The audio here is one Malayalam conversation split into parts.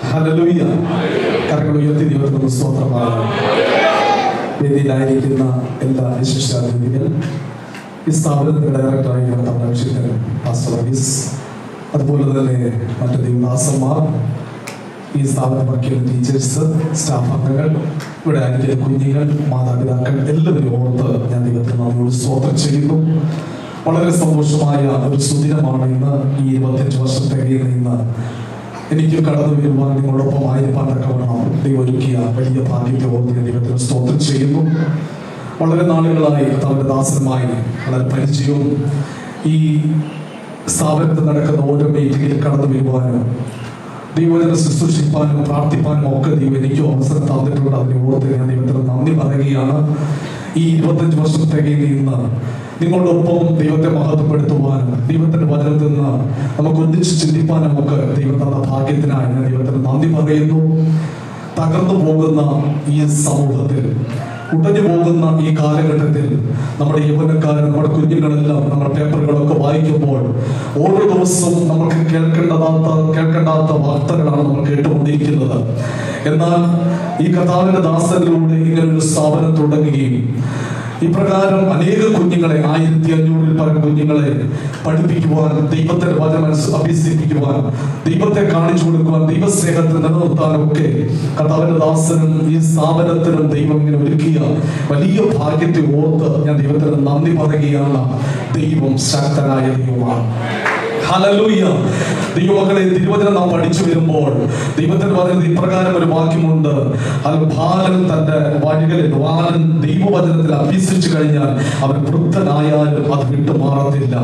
ഹല്ലേലൂയ. കരങ്ങൾ ഉയർത്തി ദൈവത്തിന് സ്തോത്രമാണ്. വേദിയിലായിരിക്കുന്ന എല്ലാ വിശിഷ്ടാതിഥികൾ, ഈ സ്ഥാപനത്തിന്റെ ഡയറക്ടറായി നമ്മുടെ അഭിഷിക്തൻ പാസ്റ്റർ വർഗീസ്, അതുപോലെ തന്നെ മറ്റു ദൈവദാസന്മാർ, ഈ സ്ഥാപനം വർക്ക് ചെയ്യുന്ന ടീച്ചേഴ്സ്, സ്റ്റാഫ് അംഗങ്ങൾ, ഇവിടെ ആയിരിക്കുന്ന കുഞ്ഞുങ്ങൾ, മാതാപിതാക്കൾ എല്ലാവരും ഓർത്ത് ഞാൻ ദൈവത്തിന് നമ്മോട് സ്തോത്രം ചെയ്യുന്നു. വളരെ സന്തോഷമായ ഒരു സുദിനമാണ് ഇന്ന്. ഈ 25 വർഷം തികയുന്ന ഇന്ന് എനിക്ക് കടന്നു വരുവാൻ നിങ്ങളോടൊപ്പം ആയിരിക്കാൻ തക്കവണ്ണം ദൈവം ഒരുക്കിയ വലിയ ഭാഗ്യത്തെ ഓർത്ത് ഞാൻ ദൈവത്തിന് സ്തോത്രം ചെയ്യുന്നു. വളരെ നാളുകളായി തങ്ങളുടെ ദാസനുമായി വളരെ പരിചയവും ഈ സ്ഥാപനത്തിൽ നടക്കുന്ന ഓരോ മീറ്റിംഗിൽ കടന്നു വരുവാനും ദൈവത്തിനെ ശുശ്രൂഷിപ്പാനും പ്രാർത്ഥിപ്പാനും ഒക്കെ ദൈവം എനിക്കും അവസരം തന്നിട്ടുണ്ട്. അതിനെ ഓർത്ത് ഞാൻ ദൈവത്തിന് നന്ദി പറയുകയാണ്. ഈ 25 വർഷം തികയുന്ന ഇന്ന് നിങ്ങളോടൊപ്പം ദൈവത്തെ മഹത്വപ്പെടുത്തുവാനും ദൈവത്തിന്റെ വചനത്തിൽ നിന്ന് നമുക്ക് ഒന്നിച്ച് ചിന്തിപ്പാനും ഒക്കെ ദൈവം തന്ന ഭാഗ്യത്തിനായി ഞാൻ ദൈവത്തിന് നന്ദി പറയുന്നു. തകർന്നു പോകുന്ന ഈ സമൂഹത്തിൽ, ഉടഞ്ഞു പോകുന്ന ഈ കാലഘട്ടത്തിൽ നമ്മുടെ യൗവനക്കാരൻ, നമ്മുടെ കുഞ്ഞുങ്ങളെല്ലാം നമ്മുടെ പേപ്പറുകളൊക്കെ വായിക്കുമ്പോൾ ഓരോ ദിവസവും നമുക്ക് കേൾക്കേണ്ടാത്ത വാർത്തകളാണ് നമ്മൾ കേട്ടുകൊണ്ടിരിക്കുന്നത്. എന്നാൽ ഈ കർത്താവിന്റെ ദാസനിലൂടെ ഇങ്ങനൊരു സ്ഥാപനം തുടങ്ങുകയും ഇപ്രകാരം അനേക കുഞ്ഞുങ്ങളെ, 1500-ൽ പരം കുഞ്ഞുങ്ങളെ പഠിപ്പിക്കുവാൻ, ദൈവത്തിന്റെ വചനം അഭ്യസിപ്പിക്കുവാൻ, ദൈവത്തെ കാണിച്ചു കൊടുക്കുവാൻ, ദൈവസ്നേഹത്തിൽ നിലനിർത്താനൊക്കെ കർത്താവിന്റെ ദാസനും ഈ സ്ഥാപനത്തിനും ദൈവം ഇങ്ങനെ ഒരുക്കിയ വലിയ ഭാഗ്യത്തെ ഓർത്ത് ഞാൻ ദൈവത്തിന് നന്ദി പറയുകയാണ്. ദൈവം ശക്തനായ ദൈവമാണ്. ഹല്ലേലൂയ. ദൈവമക്കളെ, തിരുവചനം നാം പഠിച്ചു വരുമ്പോൾ ദൈവത്തിന്റെ വചനത്തിൽ ഇപ്രകാരം ഒരു വാക്യമുണ്ട്: ബാലൻ തന്റെ വഴികളിൽ ദൈവവചനത്തിൽ അഭ്യസിച്ചു കഴിഞ്ഞാൽ അവൻ വൃദ്ധനായാലും അത് വിട്ടുമാറത്തില്ല.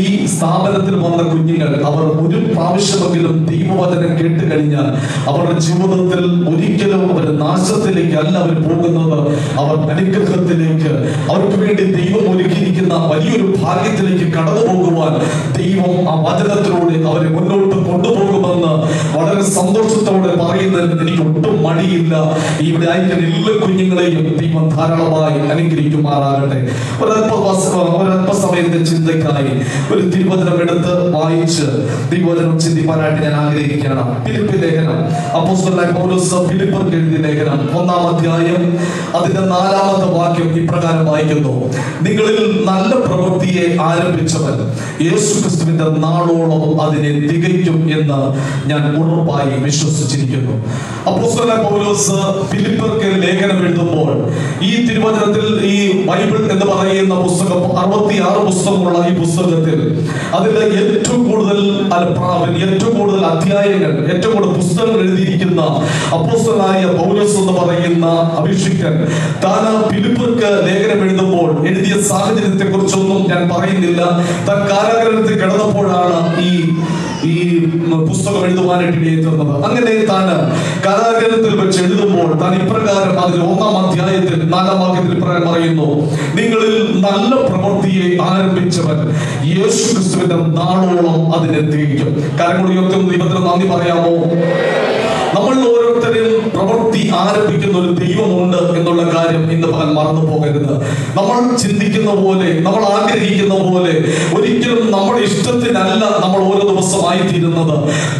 ഈ സ്ഥാപനത്തിൽ വന്ന കുഞ്ഞുങ്ങൾ, അവർ ഒരു പ്രാവശ്യമെങ്കിലും ദൈവവചനം കേട്ട് കഴിഞ്ഞാൽ അവരുടെ ജീവിതത്തിൽ ഒരിക്കലും അവർ നാശത്തിലേക്ക് അല്ല അവർ പോകുന്നത്, അവർ അനുഗ്രഹത്തിലേക്ക്, അവർക്ക് വേണ്ടി ദൈവം ഒരുക്കിയിരിക്കുന്ന വലിയൊരു ഭാഗ്യത്തിലേക്ക് കടന്നു പോകുവാൻ ദൈവം ആ വചനത്തിലൂടെ അവരെ മുന്നോട്ട് കൊണ്ടുപോകുമെന്ന് വളരെ സന്തോഷത്തോടെ പറയുന്നതിൽ എനിക്ക് ഒട്ടും മടിയില്ല. ഇവിടെ ആയിരിക്കുന്ന എല്ലാ കുഞ്ഞുങ്ങളെയും ദൈവം ധാരാളമായി അനുഗ്രഹിക്കുമാറാകട്ടെ. ഒരല്പസമയത്തെ ചിന്തയ്ക്കായി ഒരു തിരുവചനം എടുത്ത് വായിച്ച് ദൈവവചനം ചിന്തിപ്പാനായിട്ട് ഞാൻ ആഗ്രഹിക്കുകയാണ്. ഫിലിപ്പ് ലേഖനം, അപ്പോസ്തലനായ പൗലോസ് ഫിലിപ്പർക്ക് എഴുതിയ ലേഖനം 1-ാം അധ്യായം അതിന്റെ 4-ാമത്തെ വാക്യം ഇപ്രകാരം വായിക്കുന്നു: നിങ്ങളിൽ നല്ല പ്രവൃത്തിയെ ആരംഭിച്ചവൻ യേശുക്രിസ്തുവിന്റെ നാളോളം അതിനെ തികയ്ക്കും എന്ന് ഞാൻ ഉറപ്പായി വിശ്വസിച്ചിരിക്കുന്നു. അപ്പോസ്തലനായ പൗലോസ് ഫിലിപ്പർക്ക് ലേഖനം എഴുതുമ്പോൾ ഈ തിരുവചനത്തിൽ, ഈ ബൈബിൾ എന്ന് പറയുന്ന പുസ്തകം 66 പുസ്തകമുള്ള ഈ പുസ്തകത്തിൽ അതിൽ ഏറ്റവും കൂടുതൽ അധ്യായങ്ങൾ, ഏറ്റവും കൂടുതൽ പുസ്തകങ്ങൾ എഴുതിയിരിക്കുന്ന അപ്പോസ്തലനായ പൗലോസ് എന്ന് പറയുന്ന അഭിഷിക്തൻ താൻ ഫിലിപ്പർക്ക് ലേഖനം എഴുതുമ്പോൾ എഴുതിയ സാഹചര്യത്തെ കുറിച്ചൊന്നും ഞാൻ പറയുന്നില്ല. താൻ കാരാഗ്രഹത്തിൽ കിടന്നപ്പോഴാണ് ഈ പുസ്തകം എഴുതുവാനായിട്ട് ഇടയെത്തുന്നത്. അങ്ങനെ താൻ കാരാഗ്രഹത്തിൽ വെച്ച് എഴുതുമ്പോൾ താൻ ഇപ്രകാരം അതിൽ 1-ാം അധ്യായത്തിൽ 4-ാം വാക്യത്തിൽ ഇപ്രകാരം പറയുന്നു: നിങ്ങളിൽ നല്ല പ്രവൃത്തിയെ ആരംഭിച്ചവൻ യേശുക്രിസ്തുവിന്റെ നാളോളം അതിനെ തികയ്ക്കും. കരങ്ങൾ ഉയർത്തുന്ന ദൈവത്തിന് നന്ദി പറയാമോ? നമ്മൾ ഓരോരുത്തരും പ്രവൃത്തി ആരംഭിക്കുന്ന ഒരു ദൈവമുണ്ട് എന്നുള്ള കാര്യം ഇന്ന് പകൽ മറന്നു പോകരുത്. നമ്മൾ ചിന്തിക്കുന്ന പോലെ, നമ്മൾ ആഗ്രഹിക്കുന്ന പോലെ ഒരിക്കലും നമ്മുടെ ഇഷ്ടത്തിനല്ല നമ്മൾ ഓരോ ദിവസമായി തീരുന്നത്.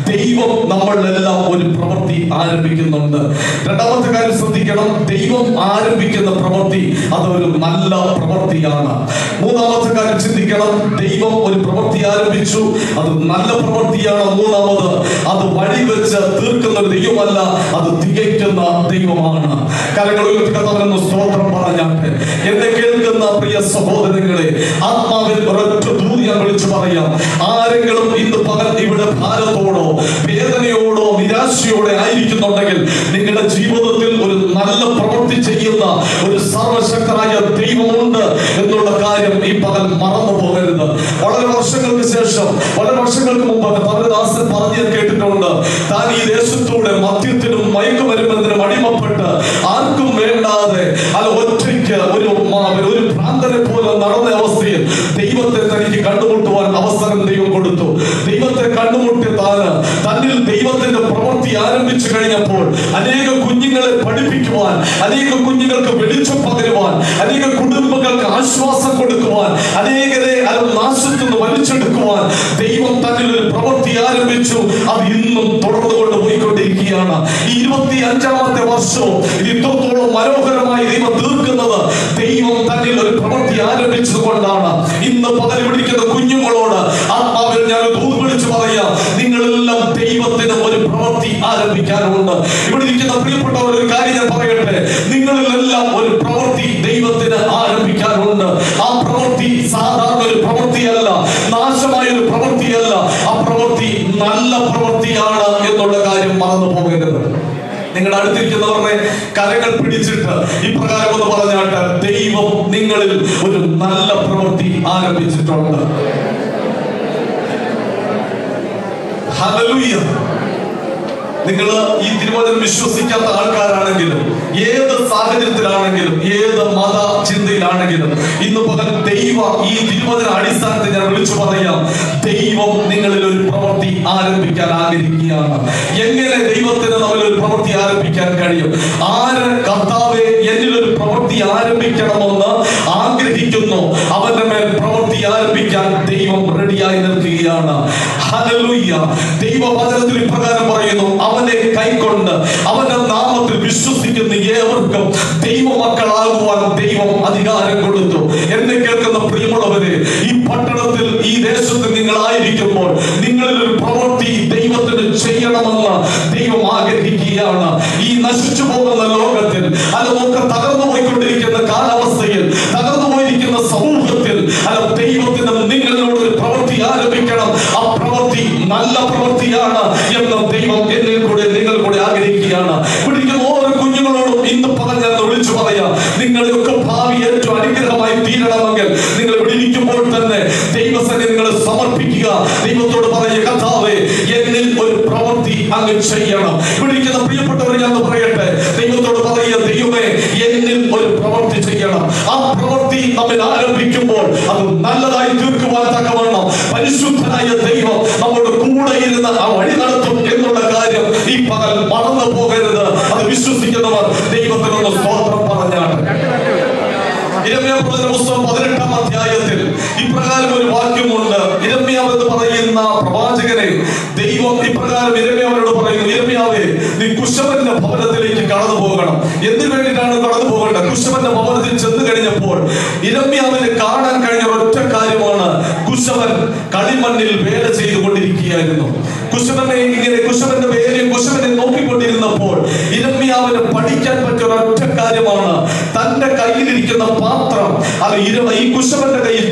ദൈവം നമ്മളിലെല്ലാം ഒരു പ്രവൃത്തി ആരംഭിക്കുന്നുണ്ട്. രണ്ടാമത്തെ കാര്യം ശ്രദ്ധിക്കണം, ദൈവം ആരംഭിക്കുന്ന പ്രവൃത്തി അതൊരു നല്ല പ്രവൃത്തിയാണ്. മൂന്നാമത്തെ കാര്യം ചിന്തിക്കണം, ദൈവം ഒരു പ്രവൃത്തി ആരംഭിച്ചു, അത് നല്ല പ്രവൃത്തിയാണ്. മൂന്നാമത്, അത് വഴിവെച്ച് തീർക്കുന്ന ഒരു ദൈവമല്ല, അത് തികയ്ക്കുന്ന ദൈവമാണ്. കരങ്ങൾ ഉയർത്തിക്കത്തവരെന്ന് സ്തോത്രം പറഞ്ഞാട്ടെ. എന്നെ കേൾക്കുന്ന പ്രിയ സഹോദരങ്ങളെ, ആത്മാവിൽ ഒരൊറ്റ ദൂത് ഞാൻ വിളിച്ചു പറയാം. ആരെങ്കിലും ഇന്ന് പകൽ ഇവിടെ ഭാരത്തോടോ വേദനയോടോ നിരാശയോടെ ആയിരിക്കുന്നുണ്ടെങ്കിൽ, നിങ്ങളുടെ ജീവിതത്തിൽ ഒരു നല്ല പ്രവൃത്തി ചെയ്യുന്ന ഒരു സർവശക്തനായ ദൈവമുണ്ട് എന്നുള്ള കാര്യം ഈ പകൽ മറന്നു പോകരുത്. വളരെ വർഷങ്ങൾക്ക് ശേഷം, വളരെ വർഷങ്ങൾക്ക് മുമ്പ് തവരദാസൻ പറഞ്ഞു കേട്ടിട്ടുണ്ട്, താൻ ഈ ദേശത്തൂടെ മദ്യത്തിനും മയക്കുമരുന്നിനും അടിമപ്പെട്ട് ആർക്കും വേണ്ടാതെ ഒറ്റയ്ക്ക് ഒരു ഭ്രാന്തനെ പോലെ നടന്ന അവസ്ഥയിൽ ദൈവത്തെ തനിക്ക് കണ്ടുമുട്ടുവാൻ അവസരം ദൈവം കൊടുത്തു. ദൈവത്തെ കണ്ടുമുട്ടി തന്നിൽ ദൈവത്തിന്റെ പ്രവൃത്തി ആരംഭിച്ചു കഴിഞ്ഞപ്പോൾ അനേക കുഞ്ഞുങ്ങളെ പഠിപ്പിക്കുവാൻ, അനേക കുഞ്ഞുങ്ങൾക്ക് വെളിച്ചം പകരുവാൻ, അനേക കുടുംബങ്ങൾക്ക് ആശ്വാസം കൊടുക്കുവാൻ, അനേകരെ നാശത്തിൽ നിന്ന് വലിച്ചെടുക്കുവാൻ ദൈവം തന്നിൽ ഒരു പ്രവൃത്തി ആരംഭിച്ചു. അത് ഇന്നും തുടർന്നു കൊണ്ടുപോയിക്കൊണ്ടിരിക്കുകയാണ്. ഈ 25ാമത്തെ വർഷവും ഇത് ഇത്രത്തോളം മനോഹരമായി ദൈവം തീർക്കുന്നത് ദൈവം തന്നിൽ ഒരു പ്രവൃത്തി ആരംഭിച്ചത് കൊണ്ടാണ്. ഇന്ന് പകൽ വിളിക്കുന്ന കുഞ്ഞുങ്ങളോട് ആത്മാവിൽ ഞാൻ ദൂത് വിളിച്ചു പറയാം, നിങ്ങളെല്ലാം ദൈവത്തിന് ഒരു പ്രവൃത്തി ആരംഭിക്കാനുണ്ട്. ഇവിടെ ഇരിക്കുന്ന പ്രിയപ്പെട്ടവർ, ഒരു കാര്യം ഞാൻ പറയട്ടെ, നിങ്ങളിലെല്ലാം ഒരു പ്രവൃത്തി ദൈവത്തിന് ആരംഭിക്കാനുണ്ട്. ആ പ്രവൃത്തി സാധാരണ ഒരു പ്രവൃത്തിയല്ല, നാശമായ ഒരു പ്രവൃത്തിയല്ല. ആ പ്രവൃത്തി നല്ല പ്രവൃത്തിയാണ് എന്നുള്ള കാര്യം മറന്നു പോകരുത്. നിങ്ങളുടെ അടുത്തിരിക്കുന്നവരുടെ കരങ്ങൾ പിടിച്ചിട്ട് ഇപ്രകാരം ഒന്ന് പറഞ്ഞാട്ട്, ദൈവം നിങ്ങളിൽ ഒരു നല്ല പ്രവൃത്തി ആരംഭിച്ചിട്ടുണ്ട്. ഹല്ലേലൂയ. നിങ്ങൾ ഈ തിരുവചനം വിശ്വസിക്കാത്ത ആൾക്കാരാണെങ്കിലും, ഏത് സാഹചര്യത്തിലാണെങ്കിലും, ഏത് മത ചിന്തയിലാണെങ്കിലും, ഇന്ന് പകൽ ഈ തിരുവചന അടിസ്ഥാനത്തിൽ ഞാൻ വിളിച്ചു പറയാം, ദൈവം നിങ്ങളിൽ ഒരു പ്രവൃത്തി ആരംഭിക്കാൻ ആഗ്രഹിക്കുകയാണ്. എങ്ങനെ ദൈവത്തിന് നമ്മളിൽ ഒരു പ്രവൃത്തി ആരംഭിക്കാൻ കഴിയും? ആര് കർത്താവേ എന്നിലൊരു പ്രവൃത്തി ആരംഭിക്കണമെന്ന് ആഗ്രഹിക്കുന്നു, അവന്റെ മേൽ പ്രവൃത്തി ആരംഭിക്കാൻ ദൈവം റെഡിയായി നിൽക്കുകയാണ്. ഹല്ലേലൂയ. ദൈവവചനത്തിൽ ഇപ്രകാരം പറയുന്നു, അവനെ കൈക്കൊണ്ട് അവന്റെ നാമത്തിൽ വിശ്വസിക്കുന്ന ഏവർക്കും ദൈവമക്കളാകുവാൻ ദൈവം അധികാരം കൊടുത്തു. എന്നെ കേൾക്കുന്ന പ്രിയമുള്ളവരെ, ഈ പട്ടണത്തിൽ, ഈ ദേശത്ത് നിങ്ങളായിരിക്കുമ്പോൾ നിങ്ങളിൽ ഒരു പ്രവൃത്തി ദൈവത്തിന് ചെയ്യണമെന്ന് ദൈവം ആഗ്രഹിക്കുകയാണ്. ഈ നശിച്ചു പോകുന്ന ലോകത്തിൽ, അതൊക്കെ തകർന്നു പോയിക്കൊണ്ടിരിക്കുന്ന കാലാവസ്ഥയിൽ, തകർന്നു പോയിരിക്കുന്ന സമൂഹത്തിൽ, ദൈവത്തിന് നിങ്ങളിലൂടെ ഒരു പ്രവൃത്തി ആരംഭിക്കണം. ആ പ്രവൃത്തി നല്ല പ്രവൃത്തിയാണ് എന്ന് ദൈവം എന്നിൽ കൂടെ നിങ്ങൾ കൂടെ ആഗ്രഹിക്കുകയാണ്. പിടിക്കുന്ന ഓരോ കുഞ്ഞുങ്ങളോടും ഇന്ന് പറഞ്ഞ വിളിച്ചു പറയാം, നിങ്ങളെയൊക്കെ ഭാവി ഏറ്റവും അനുഗ്രഹമായി തീരണമെങ്കിൽ നിങ്ങൾ ഇവിടെ ഇരിക്കുമ്പോൾ തന്നെ ദൈവസന്നിധി നിങ്ങൾ സമർപ്പിക്കുക. ദൈവത്തോട് പറയുക, കർത്താവേ എന്നിൽ ഒരു പ്രവൃത്തി അങ്ങ് ചെയ്യണം. ഇവിടെ ഇരിക്കുന്ന പ്രിയപ്പെട്ടവർ ഞാൻ പറയട്ടെ, ദൈവത്തോട് പറയുക, ദൈവമേ എന്നിൽ ഒരു പ്രവൃത്തി ചെയ്യണം. ആ പ്രവൃത്തി നമ്മൾ ആരംഭിക്കുമ്പോൾ അത് നല്ലതായി തീർക്കുവാൻ തക്കവണ്ണം പരിശുദ്ധനായ ദൈവം നമ്മുടെ കൂടെ ഇരുന്ന് ആ വഴി നടത്തും എന്നുള്ള കാര്യം ഈ പകൽ മറന്നു പോകരുത്. അത് വിശ്വസിക്കുന്നവർ ദൈവത്തിനൊന്ന് സ്തോത്രം പറഞ്ഞാണ്. യിരെമ്യാവ് പുസ്തകം 18-ാം അധ്യായത്തിൽ ഇപ്രകാരം ഒരു വാക്യമുണ്ട്. യിരെമ്യാവ് എന്ന് പറയുന്ന പ്രവാചകനെ ദൈവം ഇപ്രകാരം യിരെമ്യാവിനോട് പറയുന്നു, യിരെമ്യാവേ നീ കുശവന്റെ ഭവനത്തിലേക്ക് കടന്നു പോകണം. എന്തിനു വേണ്ടിയിട്ടാണ് കടന്നു പോകേണ്ടത്? കുശവന്റെ ഭവനത്തിൽ ചെന്ന് കഴിഞ്ഞപ്പോൾ യിരെമ്യാവിനെ കാണാൻ കഴിഞ്ഞ ഒറ്റ കാര്യമാണ്, കുശവൻ കളിമണ്ണിൽ വേല ചെയ്തുകൊണ്ടിരിക്കുകയായിരുന്നു. കുശവന്റെ വേലയും കുശവനെ നോക്കിക്കൊണ്ടിരുന്നപ്പോൾ യിരെമ്യാവിന് പഠിക്കാൻ പറ്റിയ ഒരൊറ്റ കാര്യമാണ്, തന്റെ കയ്യിലിരിക്കുന്ന പാത്രം അത് ഈ കുശവന്റെ കയ്യിൽ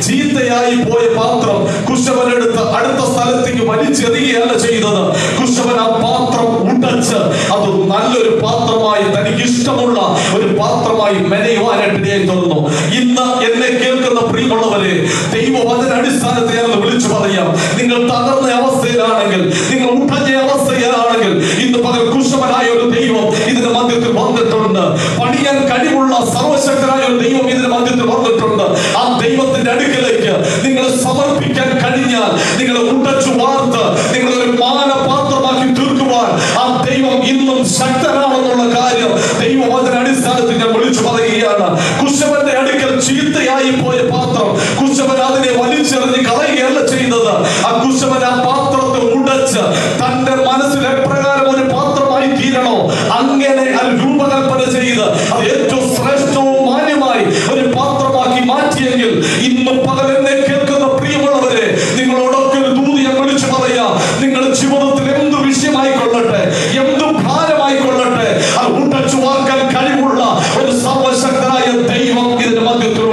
ചീത്തയായി പോയ പാത്രം കുശവനെടുത്ത് അടുത്ത സ്ഥലത്തേക്ക് വലിച്ചെറിയുകയല്ല ചെയ്തത്. കുശവൻ ആ പാത്രം ഉടച്ച് അത് നല്ലൊരു പാത്രമായി, തനിക്ക് ഇഷ്ടമുള്ള ഒരു പാത്രമായി മെനയുവാനായിട്ട് തുറന്നു. ഇന്ന് എന്നെ കേൾക്കുന്ന പ്രിയമുള്ളവരെ, ദൈവവചന അടിസ്ഥാനത്തിൽ ഞാൻ വിളിച്ചു പറയാം, നിങ്ങൾ തകർന്ന അവസ്ഥയിലാണെങ്കിൽ, നിങ്ങൾ ഉടഞ്ഞ അവസ്ഥയിലാണെങ്കിൽ, ഇന്ന് പകൽ കുശവനായ ഒരു ദൈവം ഇതിന്റെ മധ്യത്തിൽ വന്നിട്ടുണ്ട്. പണിയാൻ കഴിവുള്ള സർവശക്തനായ ഒരു ദൈവം ഇതിന്റെ മധ്യത്തിൽ വന്നിട്ടുണ്ട്. ആ ദൈവത്തിന്റെ അടുക്കലേക്ക് നിങ്ങളെ സമർപ്പിക്കാൻ കഴിഞ്ഞാൽ, നിങ്ങളെ ഉടച്ചു വാർത്ത് നിങ്ങളൊരു മാനപാത്രമാക്കി തീർക്കുവാൻ ആ ദൈവം ഇന്നും ശക്തനാണെന്നുള്ള കാര്യം ദൈവവചന അടിസ്ഥാനത്തിൽ ഞാൻ വിളിച്ചു പറയുകയാണ്. കുശവന്റെ അടുക്കൽ ചീത്തയായി പോയ പാത്രം കുശവൻ അതിനെ വലിച്ചെറിഞ്ഞ് കളയുകയല്ല ചെയ്തത്. ആ കുശവൻ ആ പാത്രത്തെ ഉടച്ച് തന്റെ മനസ്സിൽ എപ്രകാരം ഒരു പാത്രമായി തീരണോ അങ്ങനെ അത് രൂപകൽപ്പന ചെയ്ത് അത് ഏറ്റവും ശ്രേഷ്ഠവും മാന്യമായി ഒരു പാത്രമാക്കി മാറ്റിയെങ്കിൽ, ഇന്ന് പകൽ എന്നെ കേൾക്കുന്ന പ്രിയമുള്ളവരെ, നിങ്ങളോടൊക്കെ ഒരു ദൂത് ഞാൻ വിളിച്ചു പറയാം, നിങ്ങളുടെ ജീവിതത്തിൽ എന്ത് വിഷയമായിക്കൊള്ളട്ടെ, എന്ത് ഭാരമായിക്കൊള്ളട്ടെ, അത് ഉടച്ചു വാർക്കാൻ കഴിവുള്ള ഒരു സർവശക്തനായ ദൈവം ഇതിന്റെ മധ്യത്തിൽ